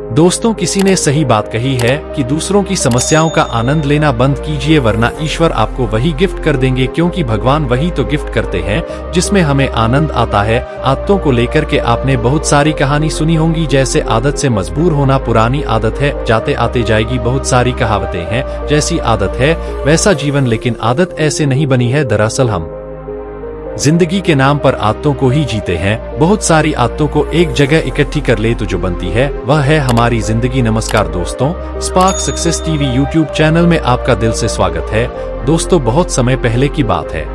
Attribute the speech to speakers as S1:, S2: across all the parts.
S1: दोस्तों, किसी ने सही बात कही है कि दूसरों की समस्याओं का आनंद लेना बंद कीजिए, वरना ईश्वर आपको वही गिफ्ट कर देंगे, क्योंकि भगवान वही तो गिफ्ट करते हैं जिसमें हमें आनंद आता है। आदतों को लेकर के आपने बहुत सारी कहानी सुनी होंगी, जैसे आदत से मजबूर होना पुरानी आदत है, जाते आते जाएगी। बहुत सारी कहावतें हैं, जैसी आदत है वैसा जीवन, लेकिन आदत ऐसे नहीं बनी है। दरअसल हम जिंदगी के नाम पर आदतों को ही जीते हैं। बहुत सारी आदतों को एक जगह इकट्ठी कर ले तो जो बनती है वह है हमारी जिंदगी। नमस्कार दोस्तों, spark success TV YouTube channel में आपका दिल से स्वागत है। दोस्तों, बहुत समय पहले की बात है,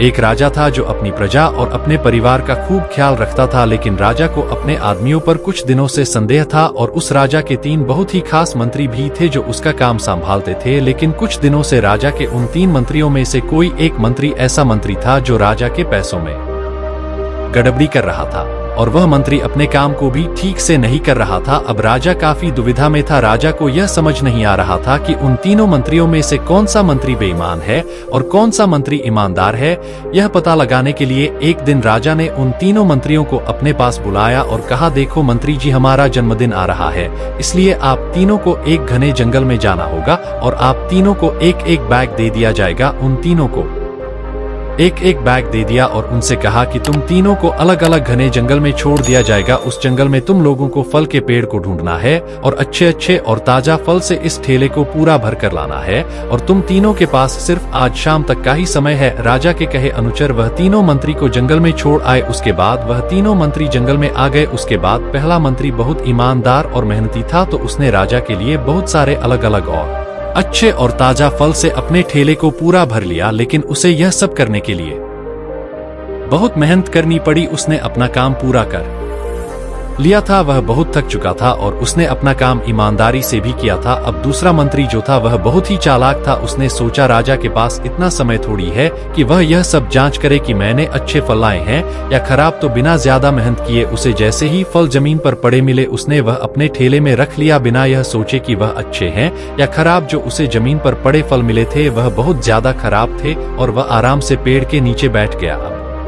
S1: एक राजा था जो अपनी प्रजा और अपने परिवार का खूब ख्याल रखता था, लेकिन राजा को अपने आदमियों पर कुछ दिनों से संदेह था और उस राजा के 3 बहुत ही खास मंत्री भी थे जो उसका काम संभालते थे। लेकिन कुछ दिनों से राजा के उन 3 मंत्रियों में से कोई एक मंत्री ऐसा मंत्री था जो राजा के पैसों में गड़बड़ी कर रहा था और वह मंत्री अपने काम को भी ठीक से नहीं कर रहा था। अब राजा काफी दुविधा में था। राजा को यह समझ नहीं आ रहा था कि उन तीनों मंत्रियों में से कौन सा मंत्री बेईमान है और कौन सा मंत्री ईमानदार है। यह पता लगाने के लिए एक दिन राजा ने उन तीनों मंत्रियों को अपने पास बुलाया और कहा, देखो मंत्री जी, हमारा जन्मदिन आ रहा है, इसलिए आप तीनों को एक घने जंगल में जाना होगा और आप तीनों को एक एक बैग दे दिया जाएगा। उन तीनों को एक एक बैग दे दिया और उनसे कहा कि तुम तीनों को अलग अलग घने जंगल में छोड़ दिया जाएगा। उस जंगल में तुम लोगों को फल के पेड़ को ढूंढना है और अच्छे अच्छे और ताजा फल से इस ठेले को पूरा भर कर लाना है और तुम तीनों के पास सिर्फ आज शाम तक का ही समय है। राजा के कहे अनुसार वह तीनों मंत्री को जंगल में छोड़ आए। उसके बाद वह तीनों मंत्री जंगल में आ गए। उसके बाद पहला मंत्री बहुत ईमानदार और मेहनती था, तो उसने राजा के लिए बहुत सारे अलग अलग और अच्छे और ताजा फल से अपने ठेले को पूरा भर लिया। लेकिन उसे यह सब करने के लिए बहुत मेहनत करनी पड़ी। उसने अपना काम पूरा कर लिया था, वह बहुत थक चुका था और उसने अपना काम ईमानदारी से भी किया था। अब दूसरा मंत्री जो था वह बहुत ही चालाक था। उसने सोचा राजा के पास इतना समय थोड़ी है कि वह यह सब जांच करे कि मैंने अच्छे फल लाए हैं या खराब, तो बिना ज्यादा मेहनत किए उसे जैसे ही फल जमीन पर पड़े मिले उसने वह अपने ठेले में रख लिया, बिना यह सोचे कि वह अच्छे हैं या खराब। जो उसे जमीन पर पड़े फल मिले थे वह बहुत ज्यादा खराब थे और वह आराम से पेड़ के नीचे बैठ गया।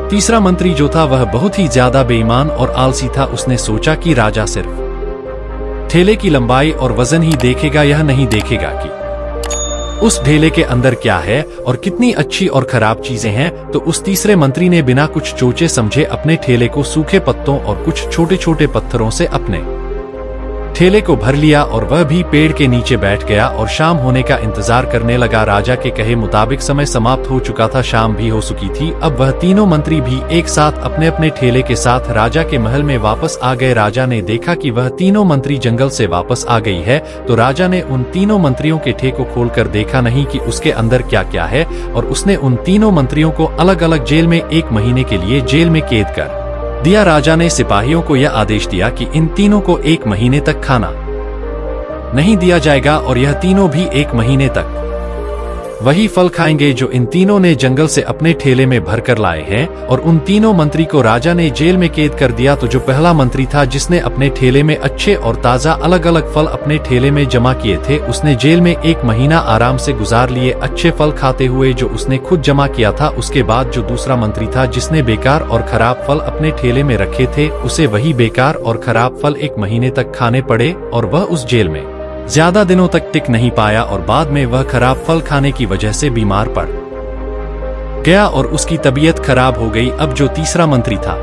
S1: तीसरा मंत्री जो था वह बहुत ही ज्यादा बेईमान और आलसी था। उसने सोचा कि राजा सिर्फ ठेले की लंबाई और वजन ही देखेगा, यह नहीं देखेगा कि उस ठेले के अंदर क्या है और कितनी अच्छी और खराब चीजें हैं। तो उस तीसरे मंत्री ने बिना कुछ सोचे समझे अपने ठेले को सूखे पत्तों और कुछ छोटे छोटे पत्थरों से अपने ठेले को भर लिया और वह भी पेड़ के नीचे बैठ गया और शाम होने का इंतजार करने लगा। राजा के कहे मुताबिक समय समाप्त हो चुका था, शाम भी हो चुकी थी। अब वह तीनों मंत्री भी एक साथ अपने अपने ठेले के साथ राजा के महल में वापस आ गए। राजा ने देखा कि वह तीनों मंत्री जंगल से वापस आ गई है, तो राजा ने उन तीनों मंत्रियों के ठेले को खोलकर देखा नहीं कि उसके अंदर क्या क्या है और उसने उन तीनों मंत्रियों को अलग अलग जेल में 1 महीने के लिए जेल में कैद कर दिया। राजा ने सिपाहियों को यह आदेश दिया कि इन तीनों को 1 महीने तक खाना नहीं दिया जाएगा और यह तीनों भी 1 महीने तक वही फल खाएंगे जो इन तीनों ने जंगल से अपने ठेले में भर कर लाए हैं। और उन तीनों मंत्री को राजा ने जेल में कैद कर दिया। तो जो पहला मंत्री था जिसने अपने ठेले में अच्छे और ताजा अलग अलग फल अपने ठेले में जमा किए थे, उसने जेल में 1 महीना आराम से गुजार लिए, अच्छे फल खाते हुए जो उसने खुद जमा किया था। उसके बाद जो दूसरा मंत्री था जिसने बेकार और खराब फल अपने ठेले में रखे थे, उसे वही बेकार और खराब फल 1 महीने तक खाने पड़े और वह उस जेल में ज्यादा दिनों तक टिक नहीं पाया और बाद में वह खराब फल खाने की वजह से बीमार पड़ गया और उसकी तबीयत खराब हो गई। अब जो तीसरा मंत्री था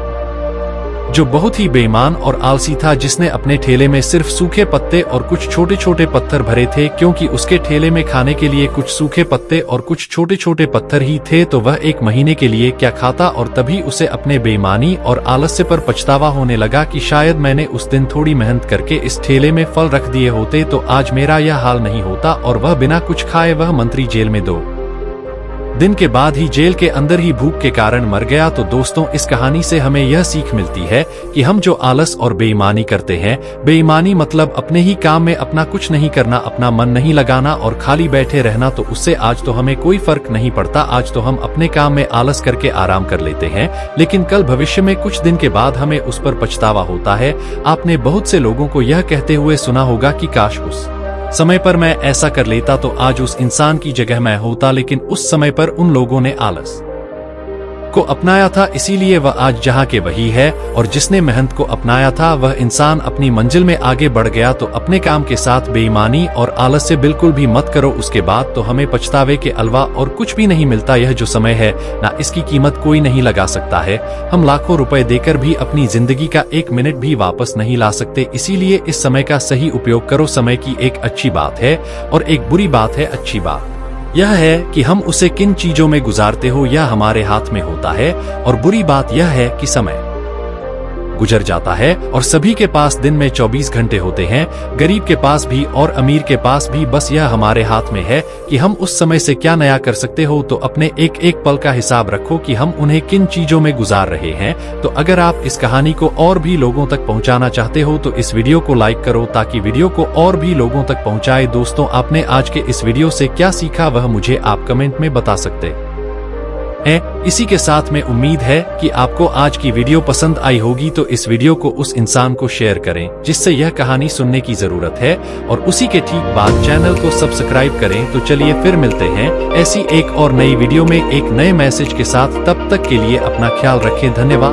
S1: जो बहुत ही बेईमान और आलसी था, जिसने अपने ठेले में सिर्फ सूखे पत्ते और कुछ छोटे छोटे पत्थर भरे थे, क्योंकि उसके ठेले में खाने के लिए कुछ सूखे पत्ते और कुछ छोटे छोटे पत्थर ही थे, तो वह 1 महीने के लिए क्या खाता। और तभी उसे अपने बेईमानी और आलस्य पर पछतावा होने लगा कि शायद मैंने उस दिन थोड़ी मेहनत करके इस ठेले में फल रख दिए होते तो आज मेरा यह हाल नहीं होता। और वह बिना कुछ खाए वह मंत्री जेल में 2 दिन के बाद ही जेल के अंदर ही भूख के कारण मर गया। तो दोस्तों, इस कहानी से हमें यह सीख मिलती है कि हम जो आलस और बेईमानी करते हैं, बेईमानी मतलब अपने ही काम में अपना कुछ नहीं करना, अपना मन नहीं लगाना और खाली बैठे रहना, तो उससे आज तो हमें कोई फर्क नहीं पड़ता। आज तो हम अपने काम में आलस करके आराम कर लेते हैं, लेकिन कल भविष्य में कुछ दिन के बाद हमें उस पर पछतावा होता है। आपने बहुत से लोगों को यह कहते हुए सुना होगा कि काश उस समय पर मैं ऐसा कर लेता तो आज उस इंसान की जगह मैं होता, लेकिन उस समय पर उन लोगों ने आलस को अपनाया था, इसीलिए वह आज जहाँ के वही है। और जिसने मेहनत को अपनाया था वह इंसान अपनी मंजिल में आगे बढ़ गया। तो अपने काम के साथ बेईमानी और आलस्य बिल्कुल भी मत करो, उसके बाद तो हमें पछतावे के अलावा और कुछ भी नहीं मिलता। यह जो समय है ना, इसकी कीमत कोई नहीं लगा सकता है। हम लाखों रुपए देकर भी अपनी जिंदगी का 1 मिनट भी वापस नहीं ला सकते, इसीलिए इस समय का सही उपयोग करो। समय की एक अच्छी बात है और एक बुरी बात है। अच्छी बात यह है कि हम उसे किन चीजों में गुजारते हो यह हमारे हाथ में होता है, और बुरी बात यह है कि समय गुजर जाता है और सभी के पास दिन में 24 घंटे होते हैं, गरीब के पास भी और अमीर के पास भी। बस यह हमारे हाथ में है कि हम उस समय से क्या नया कर सकते हो। तो अपने एक एक पल का हिसाब रखो कि हम उन्हें किन चीजों में गुजार रहे हैं। तो अगर आप इस कहानी को और भी लोगों तक पहुंचाना चाहते हो तो इस वीडियो को लाइक करो, ताकि वीडियो को और भी लोगों तक पहुंचाए। दोस्तों, आपने आज के इस वीडियो से क्या सीखा वह मुझे आप कमेंट में बता सकते हैं। इसी के साथ में उम्मीद है कि आपको आज की वीडियो पसंद आई होगी। तो इस वीडियो को उस इंसान को शेयर करें जिससे यह कहानी सुनने की जरूरत है, और उसी के ठीक बाद चैनल को सब्सक्राइब करें। तो चलिए फिर मिलते हैं ऐसी एक और नई वीडियो में एक नए मैसेज के साथ। तब तक के लिए अपना ख्याल रखें। धन्यवाद।